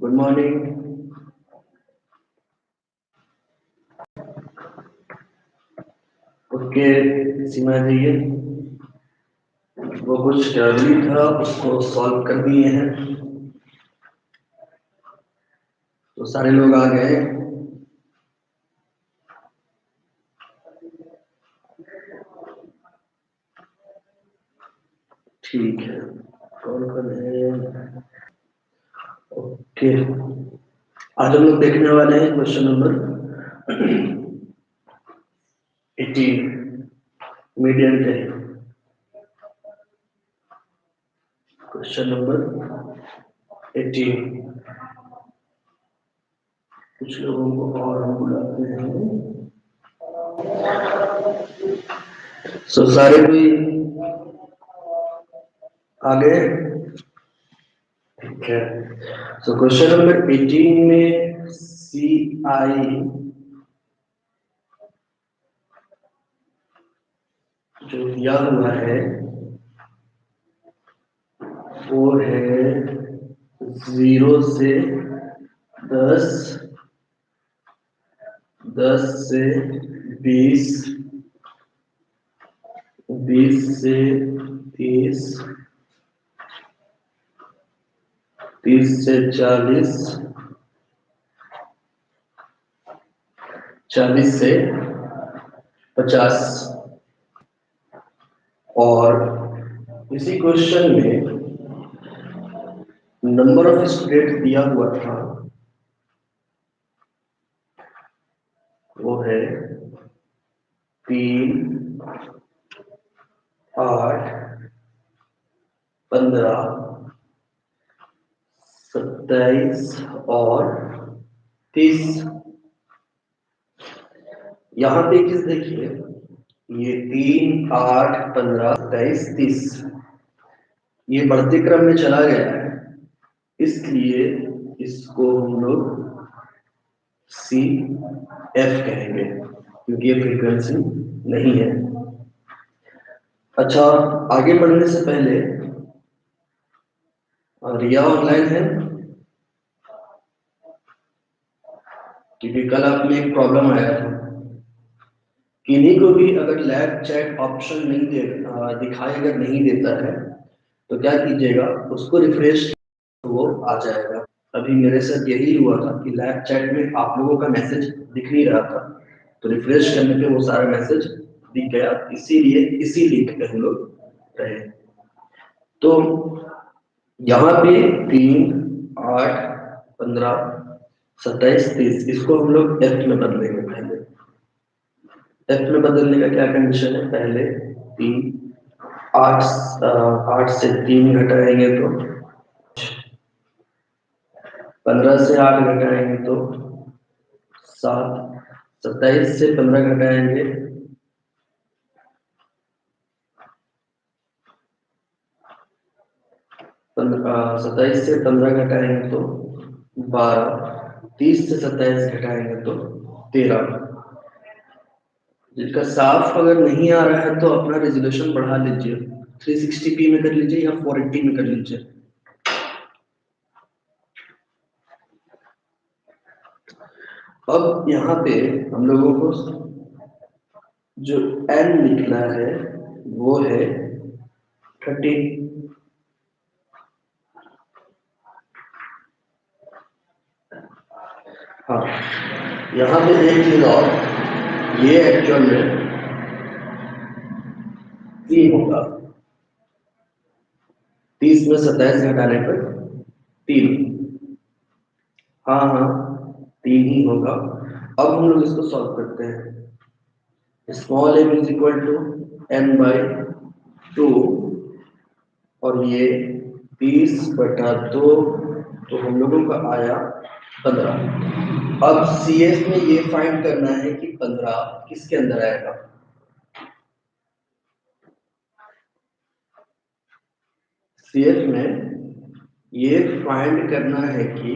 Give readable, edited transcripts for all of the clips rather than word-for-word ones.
Good morning. Okay, सीमा जी वो कुछ जरूरी था उसको सॉल्व कर दिए हैं, तो सारे लोग आ गए। ठीक है, कौन कौन है? ओके, आज हम लोग देखने वाले हैं question number 18 medium ten. Question number 18। कुछ लोगों को और हम बुलाते हैं। सारे कोई आ गए? ठीक है। क्वेश्चन नंबर 18 में सी आई जो दिया हुआ है वो है 0 से 10, 10 से 20, 20 से 30, 30 से 40, 40 से 50। और इसी क्वेश्चन में नंबर ऑफ स्टूडेंट दिया हुआ था वो है 3, 8, 15, 27 और 30। यहाँ पे चीज देखिए, ये 3, 8, 15, 27, 30 ये बढ़ते क्रम में चला गया है, इसलिए इसको हम लोग सी एफ कहेंगे क्योंकि ये फ्रीक्वेंसी नहीं है। अच्छा, आगे बढ़ने से पहले रिया ऑनलाइन है? क्योंकि कल आप में एक प्रॉब्लम आया था, किन्हीं को भी अगर लैब चैट ऑप्शन नहीं दिखाई अगर नहीं देता है तो क्या कीजिएगा, उसको रिफ्रेश वो आ जाएगा। अभी मेरे साथ यही हुआ था कि लैब चैट में आप लोगों का मैसेज दिख नहीं रहा था, तो रिफ्रेश करने पे वो सारा मैसेज दिख गया, इसीलिए इसी लिंक पे हम लोग रहे। तो यहाँ पे 3, 8, 15, 27, 30 इसको हम लोग एफ में बदलेंगे। पहले एफ में बदलने का क्या कंडीशन है? पहले 3, 8 से 3 घटाएंगे तो 15 से 8 घटाएंगे तो 7, 27 से 15 घटाएंगे 27 से 15 घटाएंगे तो 12, 30 से 27 घटाएंगे तो 13। जिसका साफ अगर नहीं आ रहा है तो अपना रेजोल्यूशन बढ़ा लीजिए, 360p में कर लीजिए या 480 में कर लीजिए। अब यहाँ पे हम लोगों को जो n निकला है वो है 30। हाँ, यहाँ पे एक चीज और, ये एक्चुअल में 3 होगा, 30 में 27 घटाने पर 3। हाँ हाँ, 3 ही होगा। अब हम लोग इसको सॉल्व करते हैं। Small m is equal to n/2 और ये 30/2, तो हम लोगों का आया 15। अब CS में ये फाइंड करना है कि 15 किसके अंदर आएगा। CS में ये फाइंड करना है कि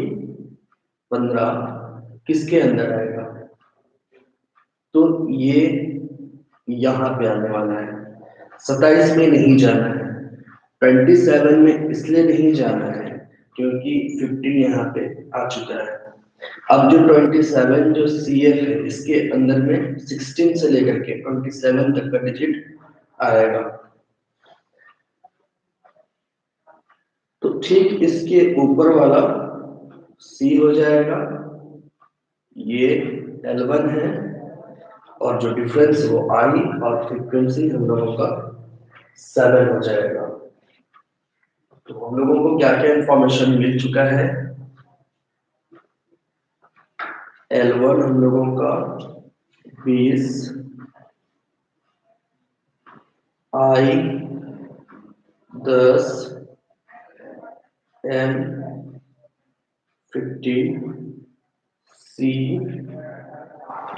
15 किसके अंदर आएगा, तो ये यहाँ पे आने वाला है। 27 में नहीं जाना है, 27 में इसलिए नहीं जाना है क्योंकि 15 यहाँ पे आ चुका है। अब जो 27 जो CF है इसके अंदर में 16 से लेकर के 27 तक का डिजिट आएगा। तो ठीक इसके ऊपर वाला C हो जाएगा, ये L1 है, और जो डिफरेंस है वो I, और फ्रीक्वेंसी हम लोगों का 7 हो जाएगा। तो हम लोगों को क्या क्या इंफॉर्मेशन मिल चुका है? L1 हम लोगों का 20, I 10, M 15, C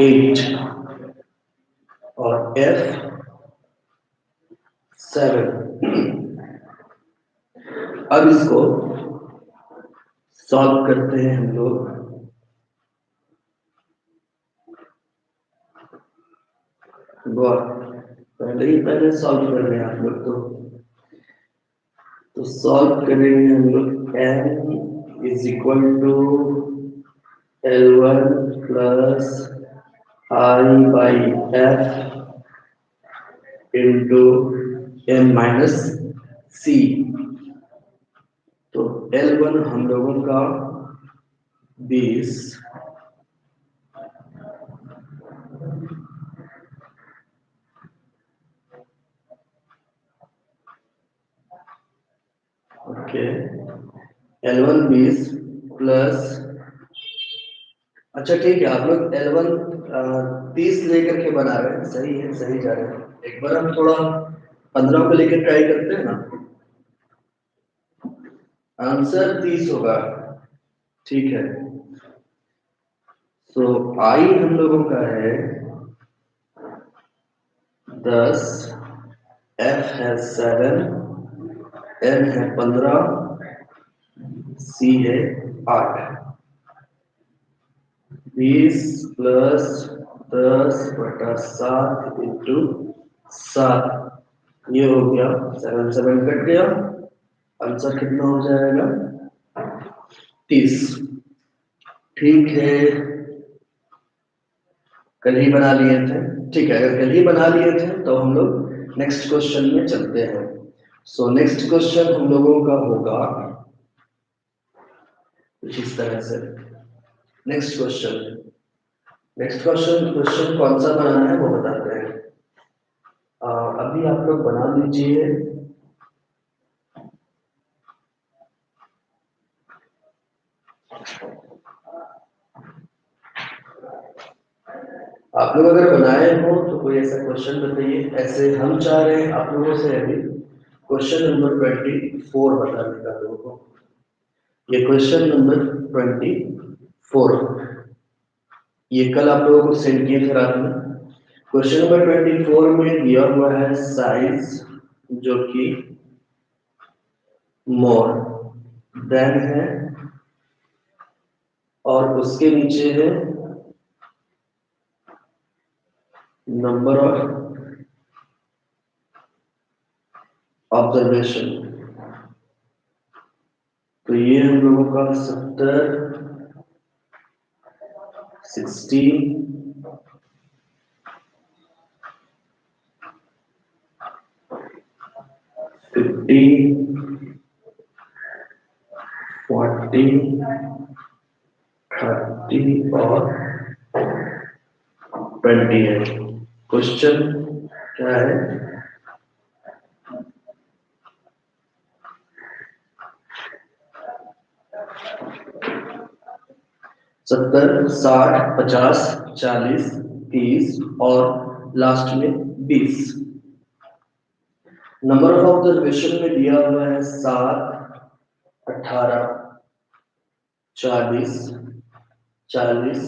8 और F 7। अब इसको सॉल्व करते हैं हम लोग। पहले सॉल्व कर रहे हैं आप लोग। तो सॉल्व करेंगे हम लोग। n is equal to L1 plus I by F into M minus C। तो L1 हम लोगों का 20, ओके, L1 20 प्लस, अच्छा ठीक है, आप लोग L1 30 लेकर के बना रहे हैं, सही है, सही जा रहे हैं। एक बार हम थोड़ा 15 को लेकर ट्राई करते हैं ना। आंसर 30 होगा, ठीक है। तो I हम लोगों का है 10, F है 7, M है 15, C है 8। 20 प्लस 10/7 इंटू 7, ये हो गया 7 7 कट गया, आंसर कितना हो जाएगा? 30। ठीक है, कल ही बना लिए थे, ठीक है। अगर कल ही बना लिए थे तो हम लोग नेक्स्ट क्वेश्चन में चलते हैं। सो नेक्स्ट क्वेश्चन हम लोगों का होगा कुछ इस तरह से। नेक्स्ट क्वेश्चन कौन सा बनाना है वो बताते हैं। अभी आप लोग बना लीजिए। आप लोग अगर बनाए हो तो कोई ऐसा क्वेश्चन बताइए। ऐसे हम चाह रहे हैं आप लोगों से अभी क्वेश्चन नंबर 24 बताने का लोगों को। ये क्वेश्चन नंबर 24 ये कल आप लोगों को सेंड किए थे रात में। क्वेश्चन नंबर 24 में दिया हुआ है साइज जो कि मोर देन है, और उसके नीचे है नंबर ऑफ ऑब्जर्वेशन। तो ये हम लोगों का 70, 16, 50, 40, 30 और 20 है। क्वेश्चन क्या है? 70, 60, 50, 40, 30 और लास्ट में 20। नंबर ऑफ ऑब्जर्वेशन में दिया हुआ है 7, 18, 40, 40,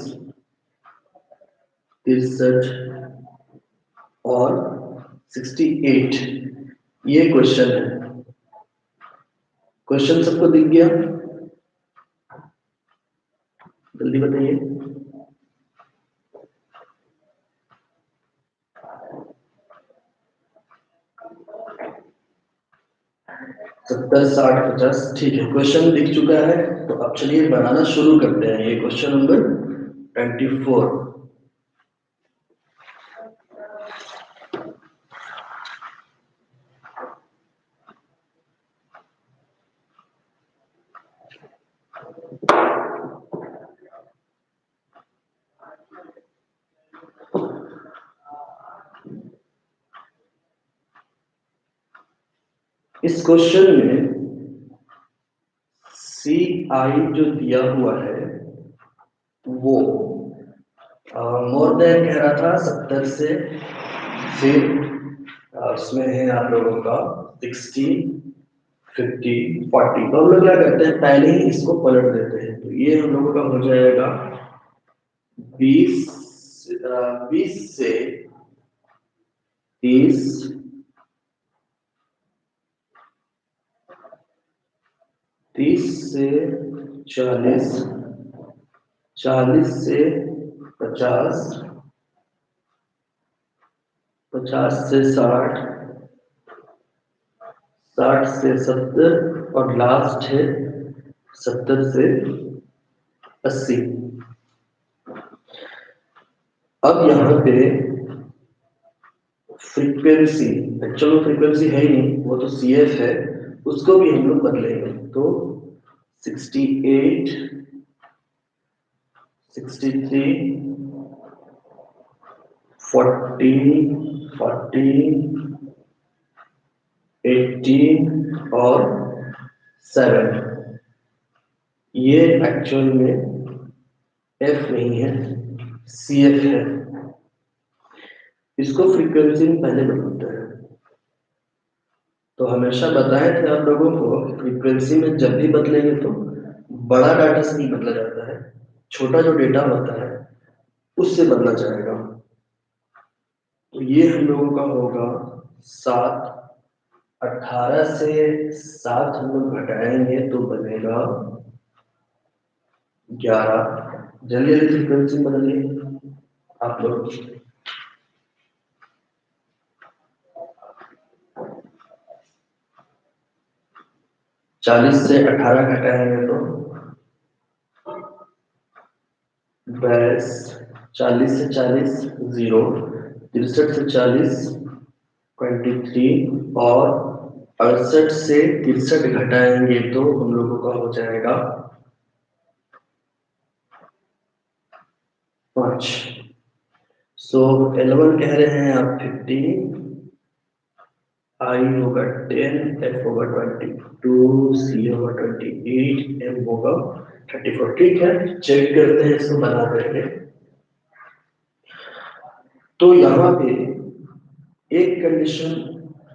63 और 68। ये क्वेश्चन है। क्वेश्चन सबको दिख गया? जल्दी बताइए। 70, 60, 50, ठीक है, क्वेश्चन दिख चुका है। तो अब चलिए बनाना शुरू करते हैं। ये क्वेश्चन नंबर 24। इस क्वेश्चन में सी आई जो दिया हुआ है वो मोर देन कह रहा था 70 से, फिर उसमें है आप लोगों का 60, 50, 40। तो हम लोग क्या करते हैं, पहले ही इसको पलट देते हैं। तो ये हम लोगों का हो जाएगा 20, 20 से 30, 30 से 40, 40 से 50, 50 से 60, 60 से 70 और लास्ट है 70 से 80। अब यहाँ पे फ्रीक्वेंसी, एक्चुअल में फ्रीक्वेंसी है ही नहीं, वो तो सी एफ है, उसको भी हम लोग बदलेंगे। तो 68, 63, 40, 40, 18 और 7, ये एक्चुअल में एफ नहीं है, सी एफ है। इसको फ्रीक्वेंसी में पहले बदलते हैं। तो हमेशा बताए थे आप लोगों को, फ्रीक्वेंसी में जब भी बदलेंगे तो बड़ा डाटा से नहीं बदला जाता है, छोटा जो डेटा होता है उससे बदला जाएगा। तो ये हम लोगों का होगा 7, 18 से 7 हम लोग घटाएंगे तो बनेगा 11। जल्दी जल्दी फ्रीक्वेंसी में बदलिए आप लोग। 40 से 18 घटाएंगे तो 22, 40 से 40 0, 63 से 40 23 और 68 से 63 घटाएंगे तो हम लोगों का हो जाएगा 5। सो L1 कह रहे हैं आप 15, आई होगा 10, एफ होगा 22, सी होगा 28, एम होगा 34। ठीक है, चेक करते हैं इसको बना करके। तो यहाँ पे एक कंडीशन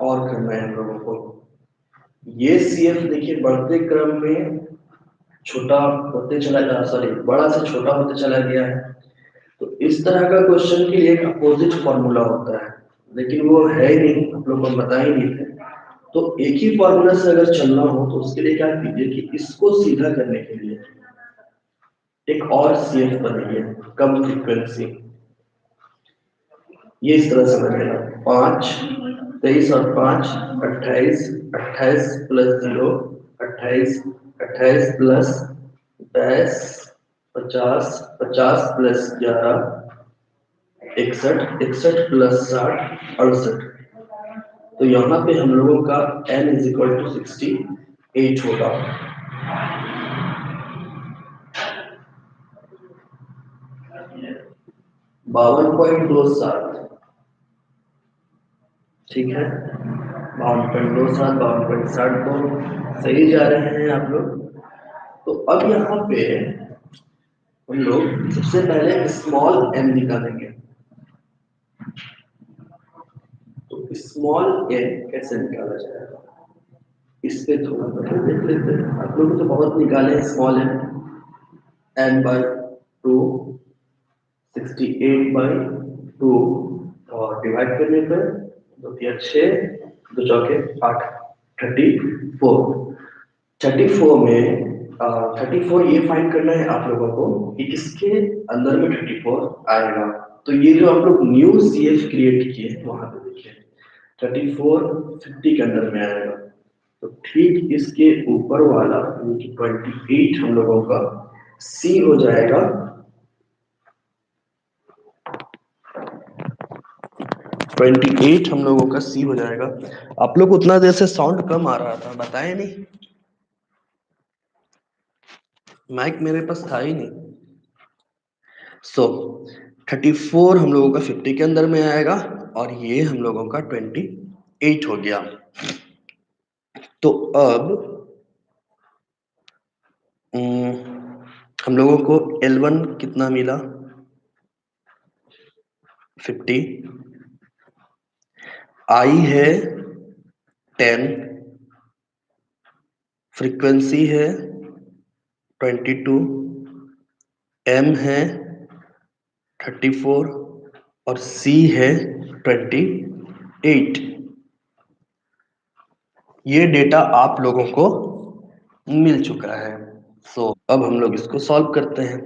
और करना है हम लोगों को। ये सी एफ देखिए बढ़ते क्रम में छोटा होते चला जा, सॉरी, बड़ा से छोटा होते चला गया है। तो इस तरह का क्वेश्चन के लिए एक अपोजिट फॉर्मूला होता है, लेकिन वो है ही नहीं, आप लोग को बता ही नहीं थे। तो एक ही फॉर्मूला से अगर चलना हो तो उसके लिए क्या कीजिए कि इसको सीधा करने के लिए एक और सी एफ बनाइए, कम फ्रीक्वेंसी। ये इस तरह से बनेगा 5, 23 और 5, 28, 28 प्लस 0, 28, 28 प्लस 10, 50, 50 प्लस 11, 61, 61 प्लस 60, 68। तो यहाँ पे हम लोगों का n इज इक्वल टू 68 होगा। बावन पॉइंट दो सात, ठीक है, 52.27, 52.60 तो सही जा रहे हैं आप लोग। तो अब यहाँ पे हम लोग सबसे पहले स्मॉल m निकालेंगे। तो स्मॉल m कैसे निकाला जाएगा, इस पे थोड़ा सा देख लेते हैं। आप लोग तो बहुत निकाले हैं स्मॉल m, n/2, 68/2 और डिवाइड करने पर 2 तिया 6, 2 चौके 8, 34। 34 में 34 ये फाइंड करना है आप लोगों को कि किसके अंदर में 34 आएगा। तो ये जो आप लोग न्यू सी एफ क्रिएट किए वहां पे देखिए 34 50 के अंदर में आएगा। तो ठीक इसके ऊपर वाला यानी कि 28 हम लोगों का सी हो जाएगा। 28 हम लोगों का सी हो जाएगा। आप लोग उतना देर से साउंड कम आ रहा था, बताए नहीं, माइक मेरे पास था ही नहीं। सो 34 हम लोगों का 50 के अंदर में आएगा और ये हम लोगों का 28 हो गया। तो अब हम लोगों को L1 कितना मिला, 50, I है 10, फ्रीक्वेंसी है 22, M है 34 और C है 28। ये डेटा आप लोगों को मिल चुका है। अब हम लोग इसको सॉल्व करते हैं।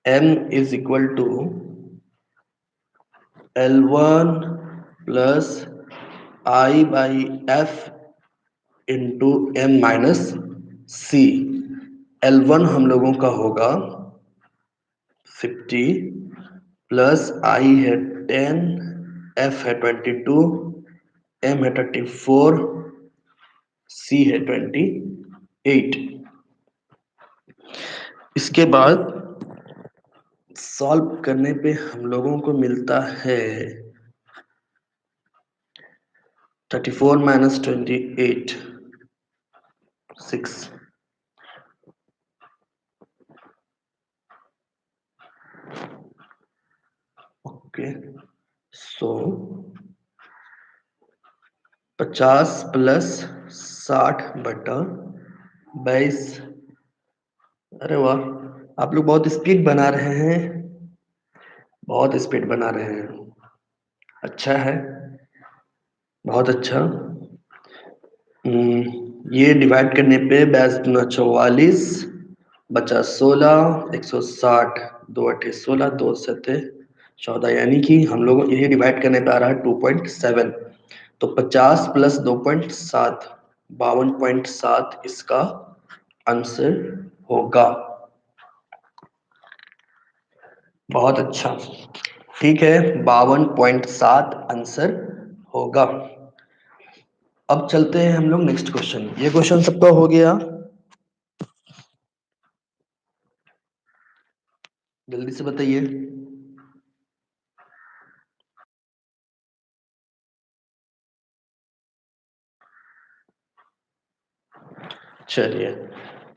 M is equal to L1 plus I by F into M minus C। L1 हम लोगों का होगा 50 प्लस I है 10, F है 22, M है 34, C है 28। इसके बाद सॉल्व करने पे हम लोगों को मिलता है 34 माइनस 28 6। ओके, सो 50 प्लस 60 बटा 22। अरे वाह, आप लोग बहुत स्पीड बना रहे हैं, बहुत स्पीड बना रहे हैं, अच्छा है, बहुत अच्छा। ये डिवाइड करने पे 22 बचा 16, 160, 2 अठे 16, 2 सते 14, यानी कि हम लोग ये डिवाइड करने पे आ रहा है 2.7। तो 50 प्लस 2.7 52.7 इसका आंसर होगा। बहुत अच्छा, ठीक है, 52.7 आंसर होगा। अब चलते हैं हम लोग नेक्स्ट क्वेश्चन। ये क्वेश्चन सबका हो गया, जल्दी से बताइए। चलिए,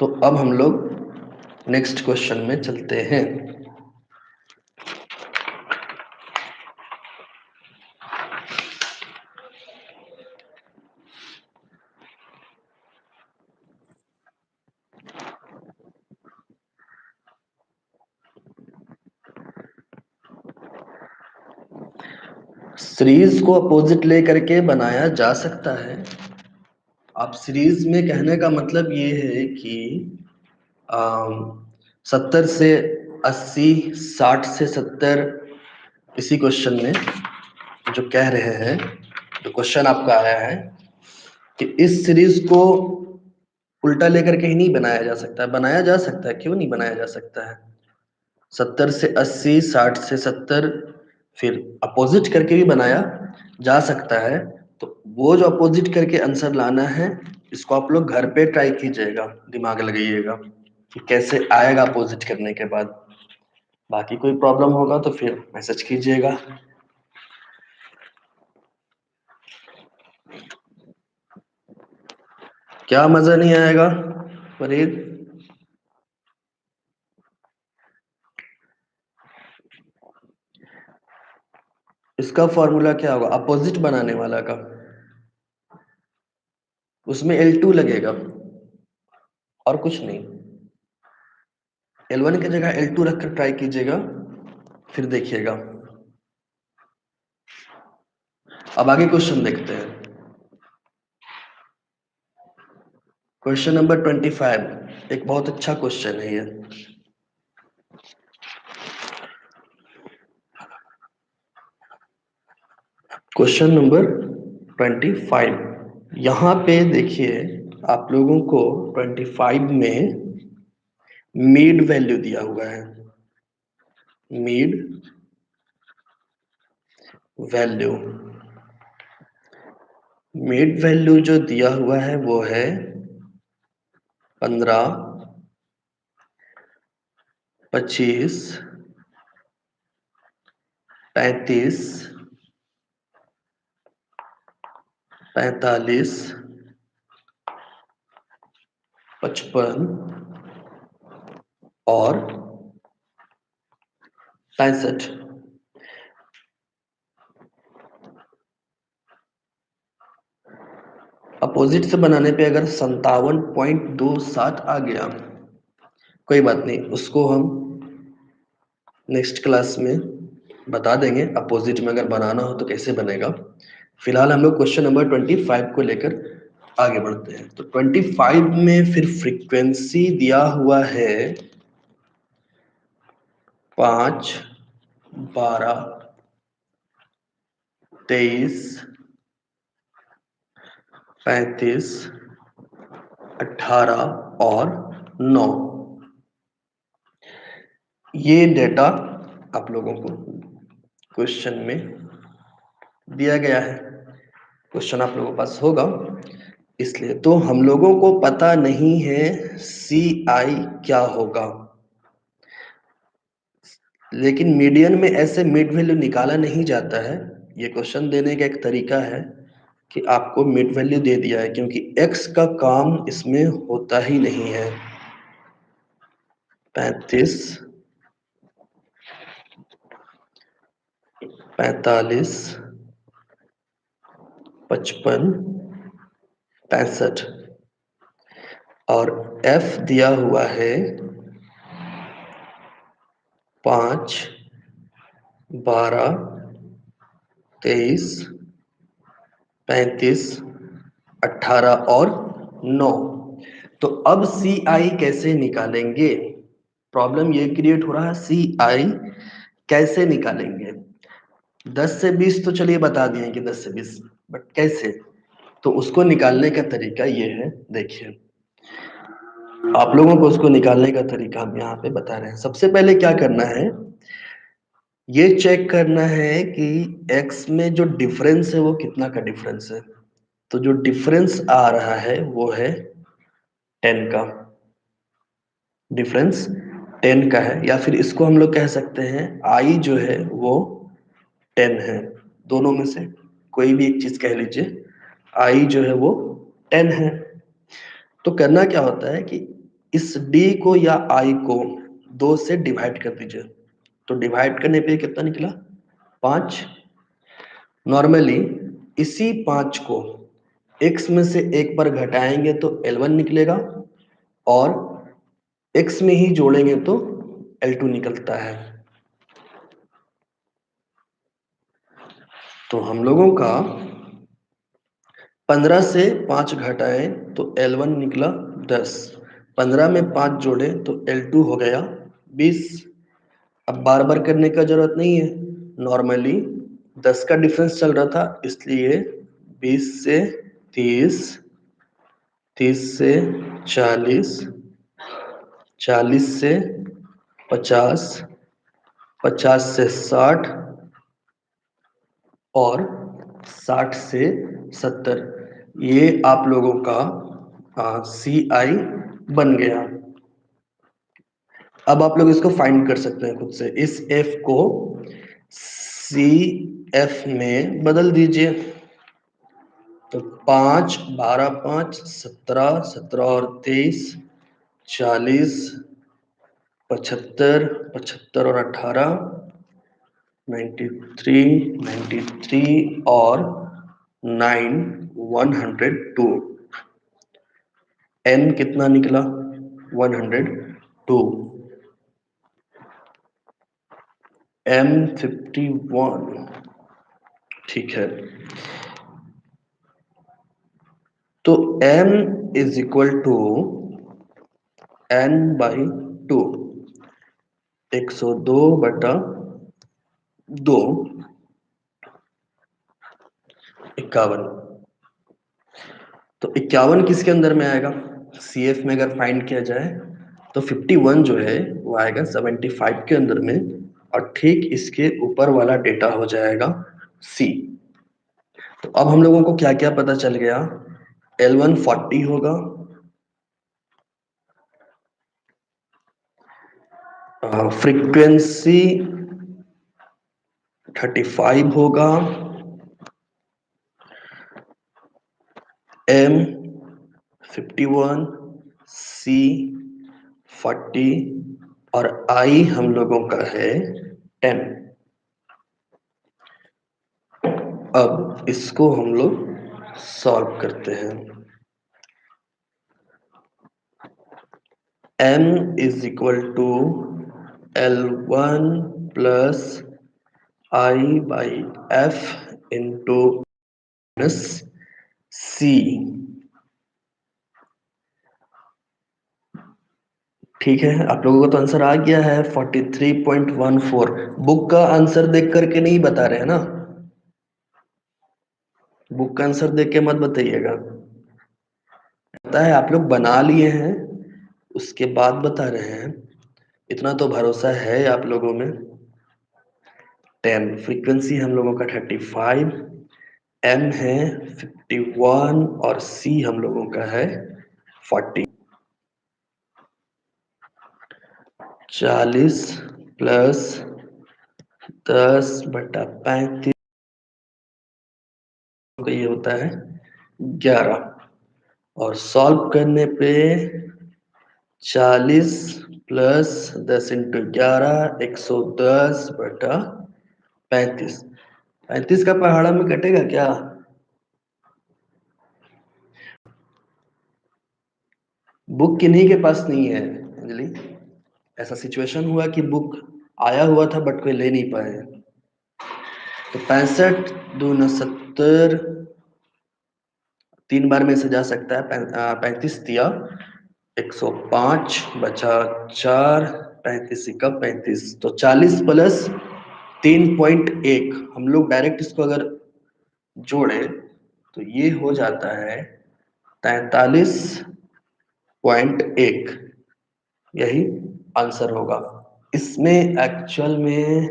तो अब हम लोग नेक्स्ट क्वेश्चन में चलते हैं। सीरीज को अपोजिट लेकर के बनाया जा सकता है। आप सीरीज में कहने का मतलब ये है कि 70 से 80, 60 से 70, इसी क्वेश्चन में जो कह रहे हैं, जो क्वेश्चन आपका आया है कि इस सीरीज को उल्टा लेकर के ही नहीं बनाया जा सकता है। बनाया जा सकता है, क्यों नहीं बनाया जा सकता है। 70 से 80, 60 से 70, फिर अपोजिट करके भी बनाया जा सकता है। तो वो जो अपोजिट करके आंसर लाना है, इसको आप लोग घर पे ट्राई कीजिएगा, दिमाग लगाइएगा कि कैसे आएगा अपोजिट करने के बाद। बाकी कोई प्रॉब्लम होगा तो फिर मैसेज कीजिएगा। क्या मजा नहीं आएगा फरीद? इसका फॉर्मूला क्या होगा अपोजिट बनाने वाला का? उसमें L2 लगेगा और कुछ नहीं। L1 की जगह L2 रखकर ट्राई कीजिएगा, फिर देखिएगा। अब आगे क्वेश्चन देखते हैं। क्वेश्चन नंबर 25 एक बहुत अच्छा क्वेश्चन है ये। क्वेश्चन नंबर 25, यहाँ पे देखिए आप लोगों को 25 में मीड वैल्यू दिया हुआ है। मीड वैल्यू, मीड वैल्यू जो दिया हुआ है वो है 15, 25, 35, 45, 55 और 65। अपोजिट से बनाने पे अगर 57.27 आ गया, कोई बात नहीं, उसको हम नेक्स्ट क्लास में बता देंगे अपोजिट में अगर बनाना हो तो कैसे बनेगा। फिलहाल हम लोग क्वेश्चन नंबर 25 को लेकर आगे बढ़ते हैं। तो 25 में फिर फ्रीक्वेंसी दिया हुआ है 5, 12, 23, 35, 18 और 9। ये डेटा आप लोगों को क्वेश्चन में दिया गया है। क्वेश्चन आप लोगों के पास होगा, इसलिए तो हम लोगों को पता नहीं है सी आई क्या होगा, लेकिन मीडियन में ऐसे मिड वैल्यू निकाला नहीं जाता है। ये क्वेश्चन देने का एक तरीका है कि आपको मिड वैल्यू दे दिया है, क्योंकि एक्स का काम इसमें होता ही नहीं है। 35, 45, 55, 65 और एफ दिया हुआ है 5, 12, 23, 35, 18 और 9। तो अब सी आई कैसे निकालेंगे? प्रॉब्लम ये क्रिएट हो रहा है, सी आई कैसे निकालेंगे? 10 से 20 तो चलिए बता दिए कि 10 से 20, बट कैसे? तो उसको निकालने का तरीका ये है, देखिए आप लोगों को उसको निकालने का तरीका हम यहाँ पे बता रहे हैं। सबसे पहले क्या करना है, ये चेक करना है कि x में जो डिफरेंस है वो कितना का डिफरेंस है। तो जो डिफरेंस आ रहा है वो है 10 का, डिफरेंस 10 का है, या फिर इसको हम लोग कह सकते हैं i जो है वो 10 है। दोनों में से कोई भी एक चीज कह लीजिए, i जो है वो 10 है। तो करना क्या होता है कि इस d को या i को 2 से डिवाइड कर दीजिए। तो डिवाइड करने पे कितना निकला? 5। नॉर्मली इसी 5 को x में से एक बार घटाएंगे तो L1 निकलेगा, और x में ही जोड़ेंगे तो L2 निकलता है। तो हम लोगों का 15 से 5 घटाएं तो L1 निकला 10, 15 में 5 जोड़े तो L2 हो गया 20। अब बार बार करने का जरूरत नहीं है, नॉर्मली 10 का डिफरेंस चल रहा था, इसलिए 20 से 30, 30 से 40, 40 से 50, 50 से 60 और 60 से 70। ये आप लोगों का सी आई बन गया। अब आप लोग इसको फाइंड कर सकते हैं खुद से। इस एफ को सी एफ में बदल दीजिए। तो 5, 12, 5, 17, 17 और 23, 40, 75, 75 और 18, 93, 93 और 9, 102। n कितना निकला? 102। m 51। ठीक है, तो m is equal to n by 2, 102/2, 51। तो 51 किसके अंदर में आएगा? CF में अगर फाइंड किया जाए तो 51 जो है वो आएगा 75 के अंदर में, और ठीक इसके ऊपर वाला डेटा हो जाएगा C। तो अब हम लोगों को क्या क्या पता चल गया? L1 40 होगा, फ्रीक्वेंसी 35 होगा, M 51, C 40 और I हम लोगों का है 10। अब इसको हम लोग सॉल्व करते हैं। M is equal to L1 plus I by F into minus C। ठीक है, आप लोगों को तो आंसर आ गया है 43.14। बुक का आंसर देख करके नहीं बता रहे हैं ना? बुक का आंसर देख के मत बताइएगा। पता है आप लोग बना लिए हैं, उसके बाद बता रहे हैं। इतना तो भरोसा है आप लोगों में। 10 फ्रीक्वेंसी हम लोगों का 35, M है 51 और C हम लोगों का है 40। 40 प्लस 10/35 ये होता है 11, और सॉल्व करने पे 40 प्लस 10 इंटू 11 110/35। 35 का पहाड़ा में कटेगा क्या? बुक किन्हीं के पास नहीं है अंजलि। ऐसा सिचुएशन हुआ कि बुक आया हुआ था बट कोई ले नहीं पाए। तो 65 दूना 70, 3 बार में से जा सकता है। 35 दिया 105 बचा 4, 35 का 35, तो 40 प्लस 3.1 हम लोग डायरेक्ट इसको अगर जोड़े तो ये हो जाता है 43.1। यही आंसर होगा। इसमें एक्चुअल में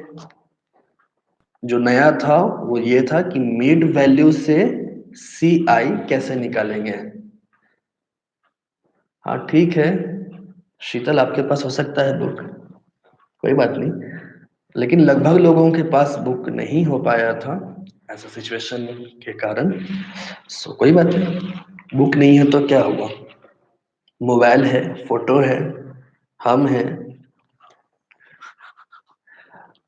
जो नया था वो ये था कि मिड वैल्यू से CI कैसे निकालेंगे। हाँ ठीक है, शीतल आपके पास हो सकता है बुक, कोई बात नहीं, लेकिन लगभग लोगों के पास बुक नहीं हो पाया था ऐसा सिचुएशन के कारण। सो कोई बात नहीं, बुक नहीं है तो क्या हुआ, मोबाइल है, फोटो है, हम हैं।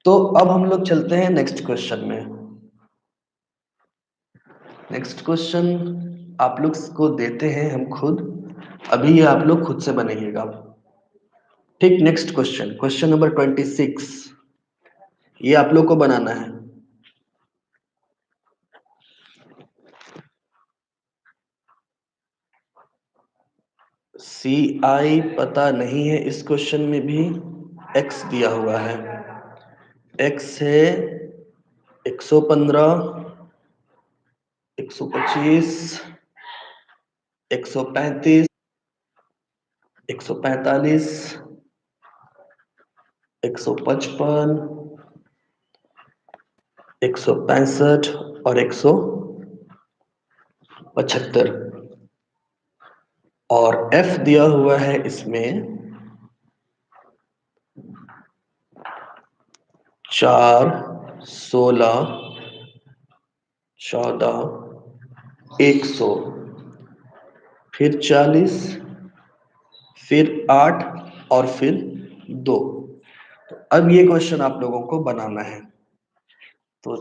तो अब हम लोग चलते हैं नेक्स्ट क्वेश्चन में। नेक्स्ट क्वेश्चन आप लोग को देते हैं हम खुद, अभी ये आप लोग खुद से बनाइएगा। ठीक, नेक्स्ट क्वेश्चन, क्वेश्चन नंबर 26, ये आप लोग को बनाना है। CI पता नहीं है, इस क्वेश्चन में भी X दिया हुआ है। X है 115, 125, 135, 145, 155, 165 और 175, और F दिया हुआ है इसमें 4, 16, 14, 100, फिर 40, फिर 8 और फिर 2। तो अब ये क्वेश्चन आप लोगों को बनाना है। तो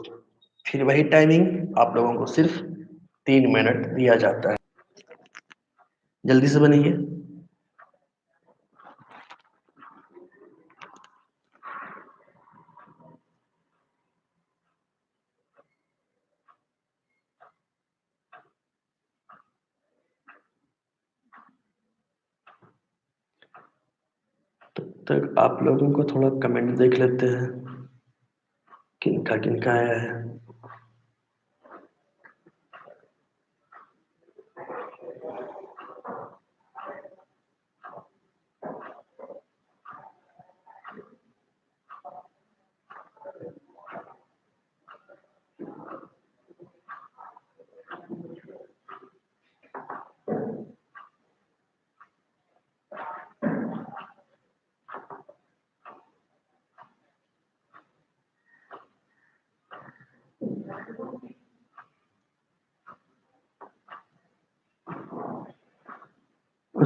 फिर वही टाइमिंग, आप लोगों को सिर्फ 3 मिनट दिया जाता है, जल्दी से बनाइए। तब तक आप लोगों को थोड़ा कमेंट देख लेते हैं, किनका किनका आया है।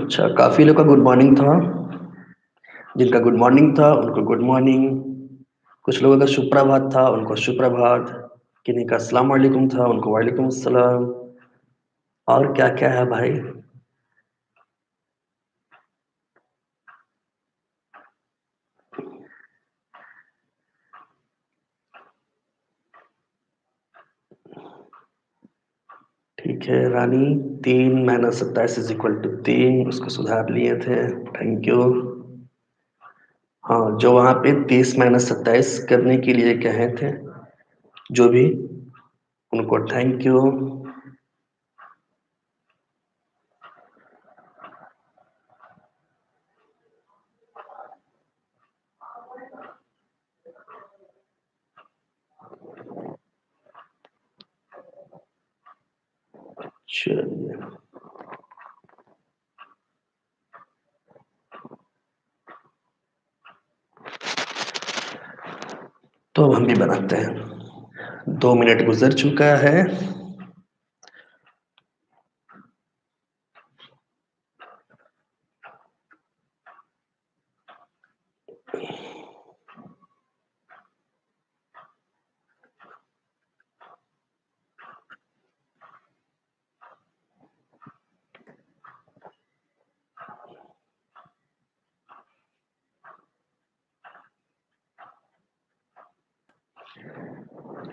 अच्छा, काफी लोग का गुड मॉर्निंग था। जिनका गुड मॉर्निंग था उनको गुड मॉर्निंग। कुछ लोगों का सुप्रभात था उनको सुप्रभात। किन्हीं का अस्सलाम वालेकुम था उनको वालेकुम अस्सलाम। और क्या क्या है भाई। ठीक है रानी। 3 - 27 = 3, उसको सुधार लिए थे। Thank you. हाँ, जो वहाँ पे 30 - 27 करने के लिए कहे थे, जो भी, उनको थैंक यू। चलिए, तो अब हम भी बनाते हैं। 2 मिनट गुजर चुका है।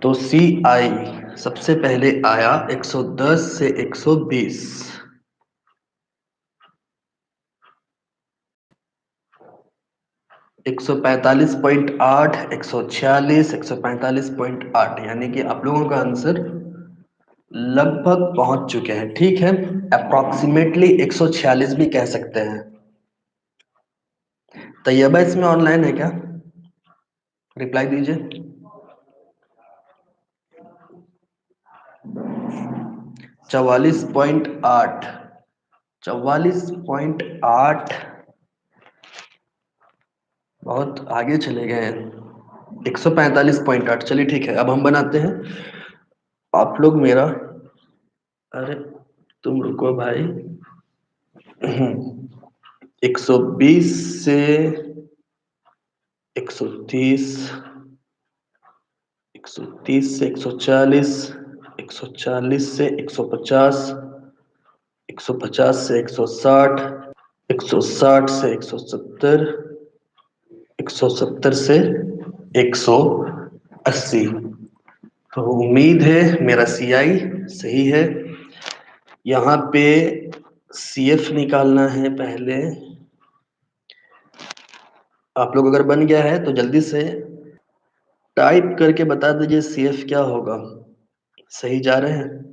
तो सी आई सबसे पहले आया 110 से 120। 145.8, 146, 145.8, यानी कि आप लोगों का आंसर लगभग पहुंच चुके हैं। ठीक है, अप्रोक्सीमेटली 146 भी कह सकते हैं। तैयबा इसमें ऑनलाइन है क्या? रिप्लाई दीजिए। 44.8, 44.8, बहुत आगे चले गए हैं। 145.8, चलिए ठीक है, अब हम बनाते हैं। आप लोग मेरा, अरे तुम रुको भाई। 120 से 130, 130 से 140, 140 से 150, 150 से 160, 160 से 170, 170 से 180। तो उम्मीद है मेरा सीआई सही है। यहाँ पे सीएफ निकालना है पहले। आप लोग अगर बन गया है तो जल्दी से टाइप करके बता दीजिए सीएफ क्या होगा। सही जा रहे हैं?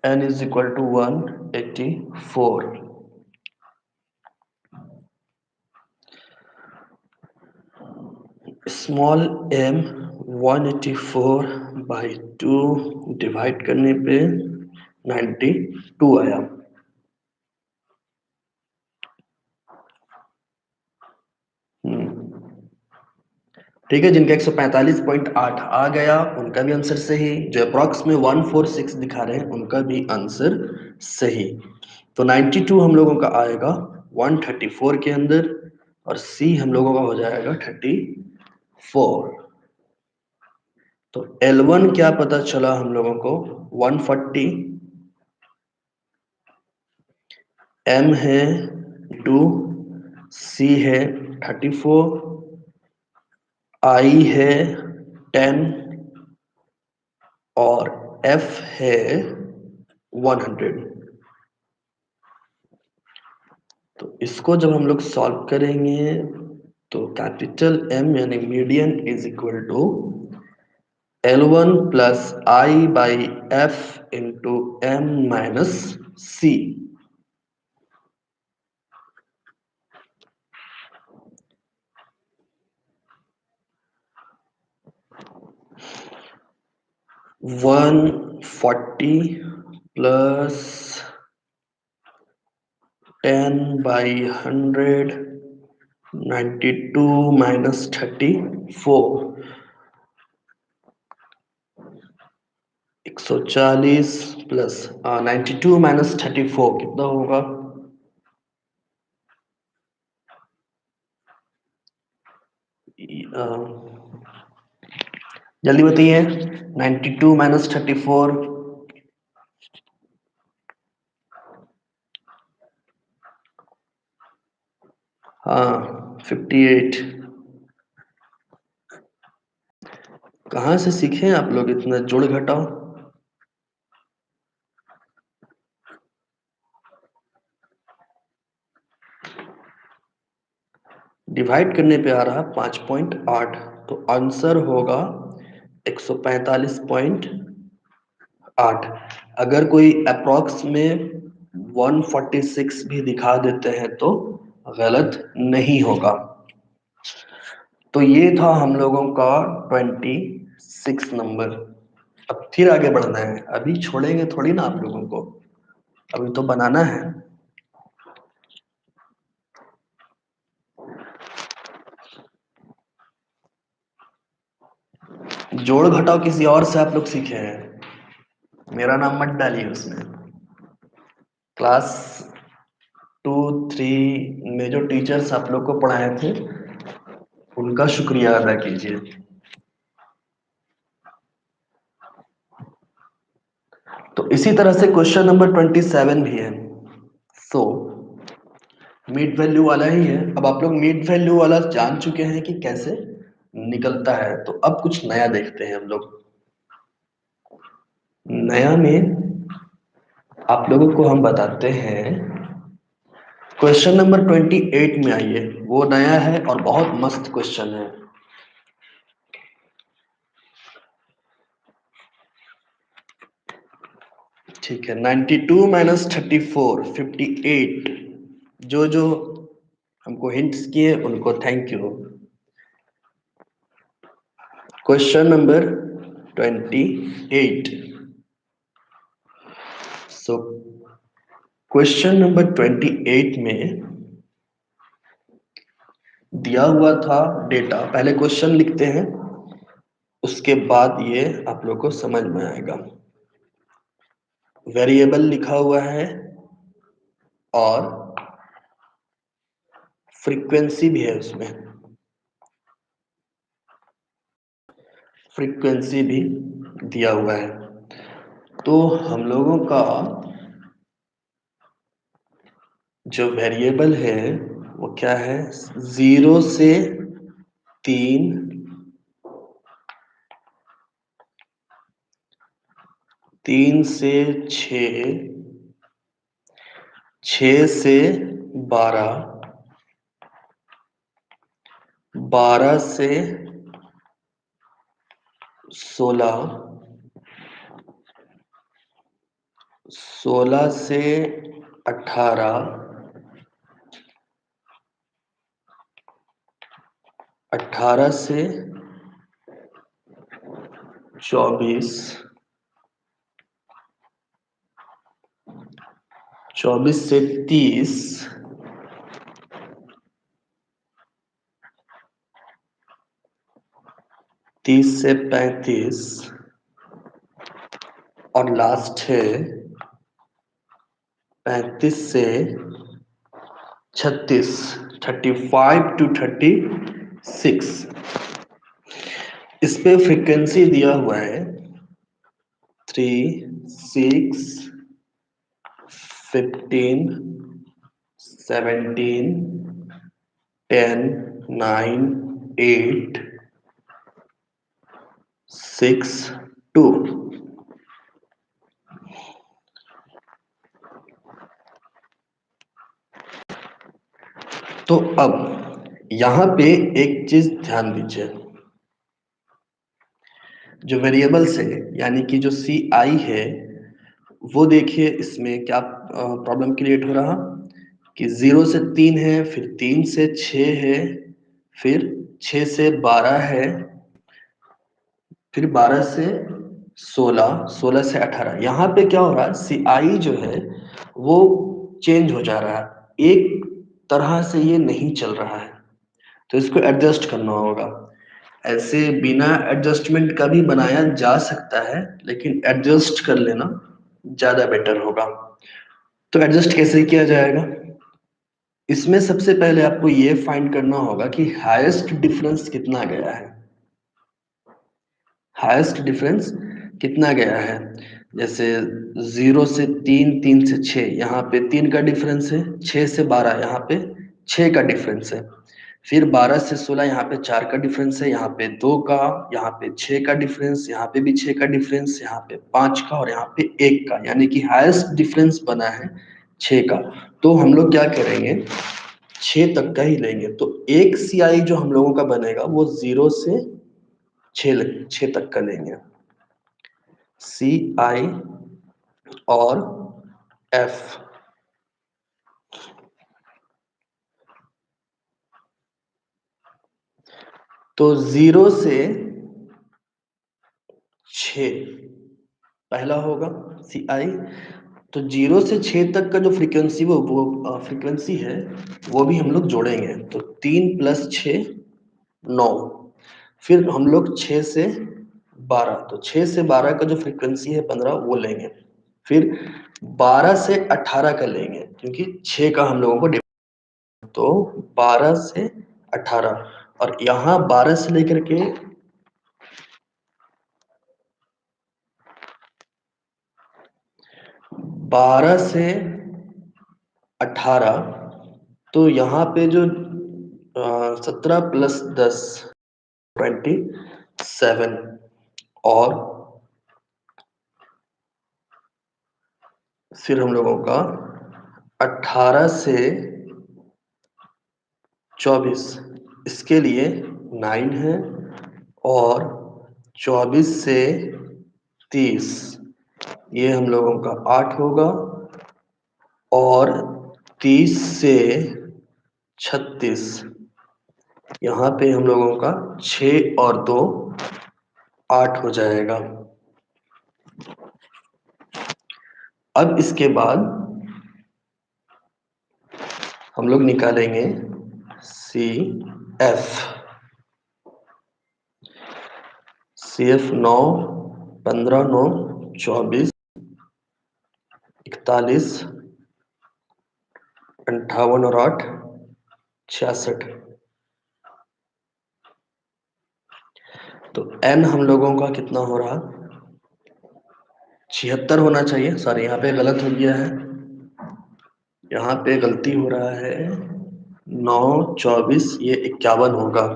n = 184। स्मॉल m 184/2 डिवाइड करने पे 92 आया। ठीक है, जिनका 145.8 आ गया उनका भी आंसर सही। जो अप्रॉक्स में 146 दिखा रहे हैं उनका भी आंसर सही। तो 92 हम लोगों का आएगा 134 के अंदर, और सी हम लोगों का हो जाएगा 34। तो L1 क्या पता चला हम लोगों को? 140, M है 2, C है 34, I है 10, और F है 100। तो इसको जब हम लोग सॉल्व करेंगे तो कैपिटल M यानी median is equal to L1 plus I by F into M minus C। One 40 plus 10/100, 92 minus 34, 140 plus 92 minus 34 कितना होगा? जल्दी बताइए। 92 माइनस 34, हाँ 58। कहाँ से सीखे आप लोग इतना जोड़ घटाओ? डिवाइड करने पे आ रहा 5.8, तो आंसर होगा 145.8। अगर कोई अप्रॉक्स में 146 भी दिखा देते हैं तो गलत नहीं होगा। तो ये था हम लोगों का 26 नंबर। अब फिर आगे बढ़ना है, अभी छोड़ेंगे थोड़ी ना आप लोगों को, अभी तो बनाना है। जोड़ घटाओ किसी और से आप लोग सीखे हैं, मेरा नाम मत डालिए उसमें। क्लास 2-3 में जो टीचर्स आप लोग को पढ़ाए थे उनका शुक्रिया अदा कीजिए। तो इसी तरह से क्वेश्चन नंबर 27 भी है। सो मिड वैल्यू वाला ही है। अब आप लोग मिड वैल्यू वाला जान चुके हैं कि कैसे निकलता है, तो अब कुछ नया देखते हैं हम लोग। नया में आप लोगों को हम बताते हैं, क्वेश्चन नंबर 28 में आइए। वो नया है और बहुत मस्त क्वेश्चन है। ठीक है, 92 माइनस 34, 58। जो जो हमको हिंट्स किए उनको thank you. Question number 28। So question number 28 में दिया हुआ था डेटा। पहले क्वेश्चन लिखते हैं, उसके बाद ये आप लोग को समझ में आएगा। वेरिएबल लिखा हुआ है और फ्रीक्वेंसी भी है उसमें, फ्रीक्वेंसी भी दिया हुआ है। तो हम लोगों का जो वेरिएबल है वो क्या है? 0 से 3, 3 से 6, 6 से 12, 12 से 16, 16 से 18, 18 से 24, 24 से 30, 30 से 35 और लास्ट है 35 से 36, 35 to 36। इस पे फ्रीक्वेंसी दिया हुआ है 3, 6, 15, 17, 10, 9, 8, 6, 2। तो अब यहां पे एक चीज ध्यान दीजिए, जो वेरिएबल्स है यानी कि जो सी आई है, वो देखिए इसमें क्या प्रॉब्लम क्रिएट हो रहा कि 0 से 3 है, फिर 3 से 6 है, फिर 6 से 12 है, फिर 12 से 16, 16 से 18। यहाँ पे क्या हो रहा है, सी आई जो है वो चेंज हो जा रहा है। एक तरह से ये नहीं चल रहा है, तो इसको एडजस्ट करना होगा। ऐसे बिना एडजस्टमेंट का भी बनाया जा सकता है, लेकिन एडजस्ट कर लेना ज्यादा बेटर होगा। तो एडजस्ट कैसे किया जाएगा? इसमें सबसे पहले आपको ये फाइंड करना होगा कि हाईएस्ट डिफरेंस कितना गया है। हाईएस्ट डिफरेंस कितना गया है? जैसे 0 से 3, 3 से 6, यहाँ पे 3 का डिफरेंस है। 6 से 12, यहाँ पे 6 का डिफरेंस है। फिर 12 से 16, यहाँ पे 4 का डिफरेंस है। यहाँ पे 2 का, यहाँ पे 6 का डिफरेंस, यहाँ पे भी 6 का डिफरेंस, यहाँ पे 5 का और यहाँ पे 1 का, यानी कि हाईएस्ट डिफरेंस बना है 6 का। तो हम लोग क्या करेंगे, 6 तक का ही लेंगे। तो एक सीआई जो हम लोगों का बनेगा वो 0 से 6 तक का लेंगे, सी आई और एफ। तो 0 से 6 पहला होगा सी आई। तो 0 से 6 तक का जो फ्रीक्वेंसी वो फ्रीक्वेंसी है वो भी हम लोग जोड़ेंगे। तो 3 + 6 9। फिर हम लोग 6 से 12, तो 6 से 12 का जो फ्रीक्वेंसी है 15 वो लेंगे। फिर 12 से 18 का लेंगे, क्योंकि 6 का हम लोगों को तो 12 से 18, और यहाँ 12 से लेकर के 12 से 18, तो यहाँ पे जो 17 + 10 27, और फिर हम लोगों का 18 से 24, इसके लिए 9 है, और 24 से 30 ये हम लोगों का 8 होगा, और 30 से 36 यहाँ पे हम लोगों का 6 और 2 8 हो जाएगा। अब इसके बाद हम लोग निकालेंगे सी एफ। सी एफ 9, 15, 9, 24, 41, 58 और 8 66। तो n हम लोगों का कितना हो रहा? 76 होना चाहिए। सॉरी, यहाँ पे गलत हो गया है, यहाँ पे गलती हो रहा है। 9, 24, ये 51 होगा।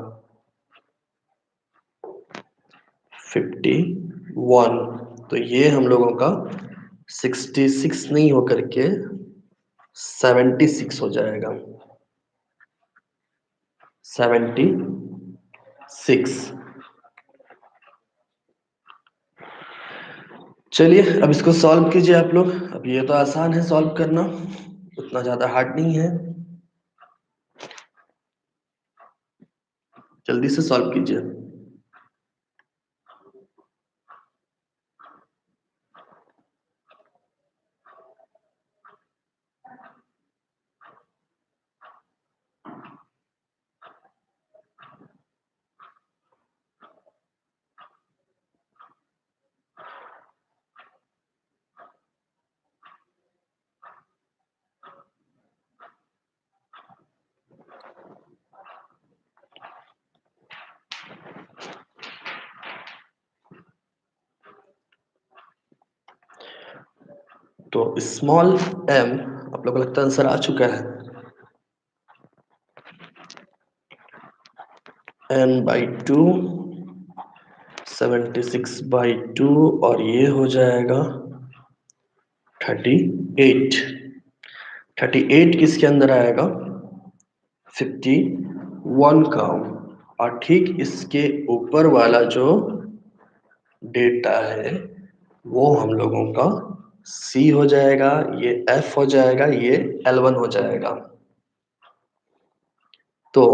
51, तो ये हम लोगों का 66 नहीं होकर के 76 हो जाएगा। 76। चलिए अब इसको सॉल्व कीजिए आप लोग। अब ये तो आसान है सॉल्व करना, उतना ज्यादा हार्ड नहीं है। जल्दी से सॉल्व कीजिए। तो स्मॉल m, आप लोगों को लगता है आंसर आ चुका है, n/2, 76/2, और ये हो जाएगा 38। 38 किसके अंदर आएगा? 51 का। और ठीक इसके ऊपर वाला जो डेटा है वो हम लोगों का C हो जाएगा, ये F हो जाएगा, ये L1 हो जाएगा। तो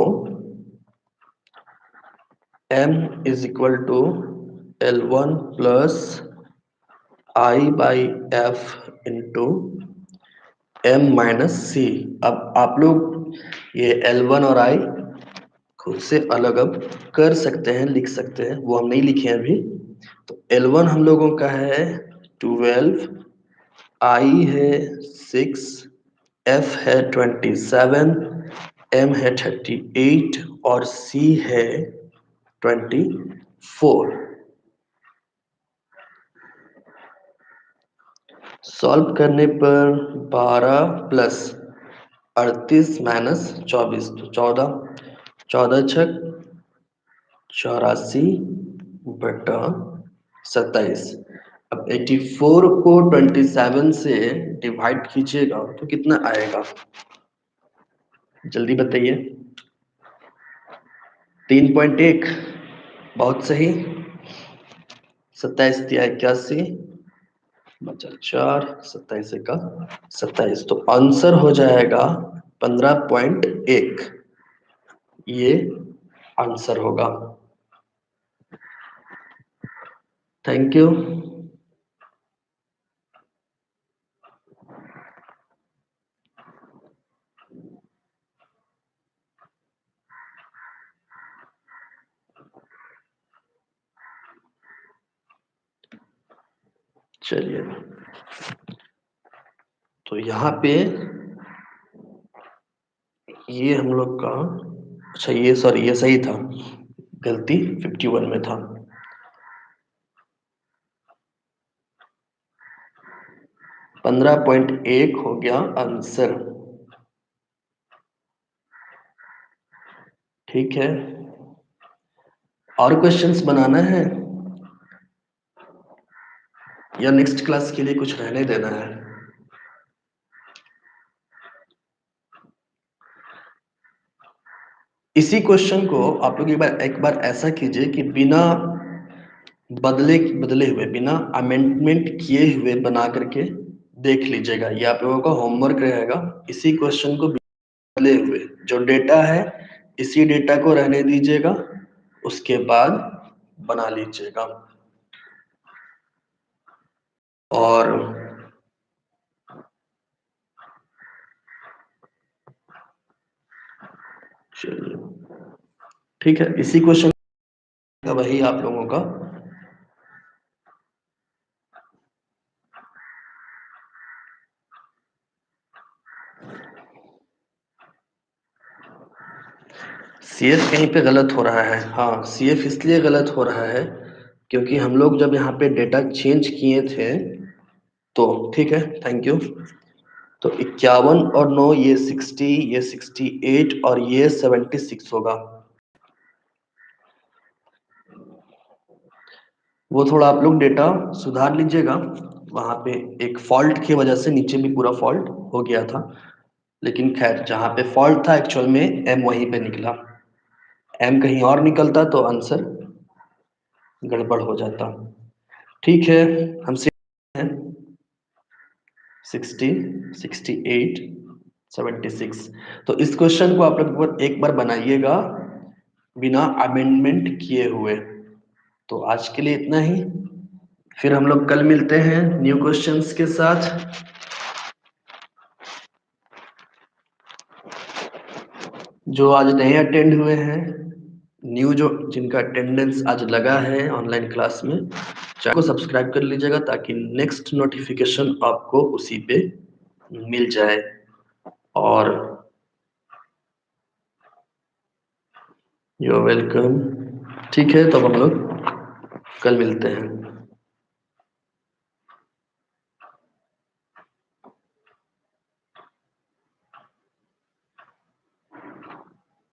M = L1 + I/F × m minus सी। अब आप लोग ये L1 और I खुद से अलग अब कर सकते हैं, लिख सकते हैं, वो हम नहीं लिखे हैं अभी। तो L1 हम लोगों का है 12, I है 6, F है 27, M है 38 और C है 24। सॉल्व करने पर 12 प्लस 38 माइनस 24 तो 14, 14 छक 84 बटा 27। अब 84 को 27 से डिवाइड कीजिएगा तो कितना आएगा, जल्दी बताइए। 3.1, बहुत सही। 27 दिया 81 बचा 4, 27 का 27, तो आंसर हो जाएगा 15.1। ये आंसर होगा। Thank you. चलिए, तो यहाँ पे ये हम लोग का, अच्छा ये सॉरी ये सही था, गलती 51 में था। 15.1 हो गया आंसर। ठीक है, और क्वेश्चंस बनाना है या नेक्स्ट क्लास के लिए कुछ रहने देना है? इसी क्वेश्चन को आप लोग एक बार ऐसा कीजिए कि बिना बदले हुए, बिना अमेंडमेंट किए हुए बना करके देख लीजिएगा। ये आप लोगों का होमवर्क रहेगा। इसी क्वेश्चन को बदले हुए, जो डेटा है इसी डेटा को रहने दीजिएगा, उसके बाद बना लीजिएगा। और चलिए ठीक है, इसी क्वेश्चन का वही आप लोगों का CF कहीं पे गलत हो रहा है। हाँ, CF इसलिए गलत हो रहा है क्योंकि हम लोग जब यहाँ पे डेटा चेंज किए थे तो, ठीक है थैंक यू, तो 51 और 9 ये 60, ये 68 और ये 76 होगा। वो थोड़ा आप लोग डेटा सुधार लीजिएगा। वहां पे एक फॉल्ट की वजह से नीचे भी पूरा फॉल्ट हो गया था, लेकिन खैर जहाँ पे फॉल्ट था एक्चुअल में M वहीं पे निकला। M कहीं और निकलता तो आंसर गड़बड़ हो जाता। ठीक है, हमसे 60, 68, 76। तो इस क्वेश्चन को आप लोग एक बार बनाइएगा बिना अमेंडमेंट किए हुए। तो आज के लिए इतना ही, फिर हम लोग कल मिलते हैं न्यू क्वेश्चंस के साथ। जो आज नहीं अटेंड हुए हैं, न्यू जो जिनका अटेंडेंस आज लगा है ऑनलाइन क्लास में, चैनल को सब्सक्राइब कर लीजिएगा ताकि नेक्स्ट नोटिफिकेशन आपको उसी पे मिल जाए। और यू आर वेलकम। ठीक है, तो हम लोग कल मिलते हैं।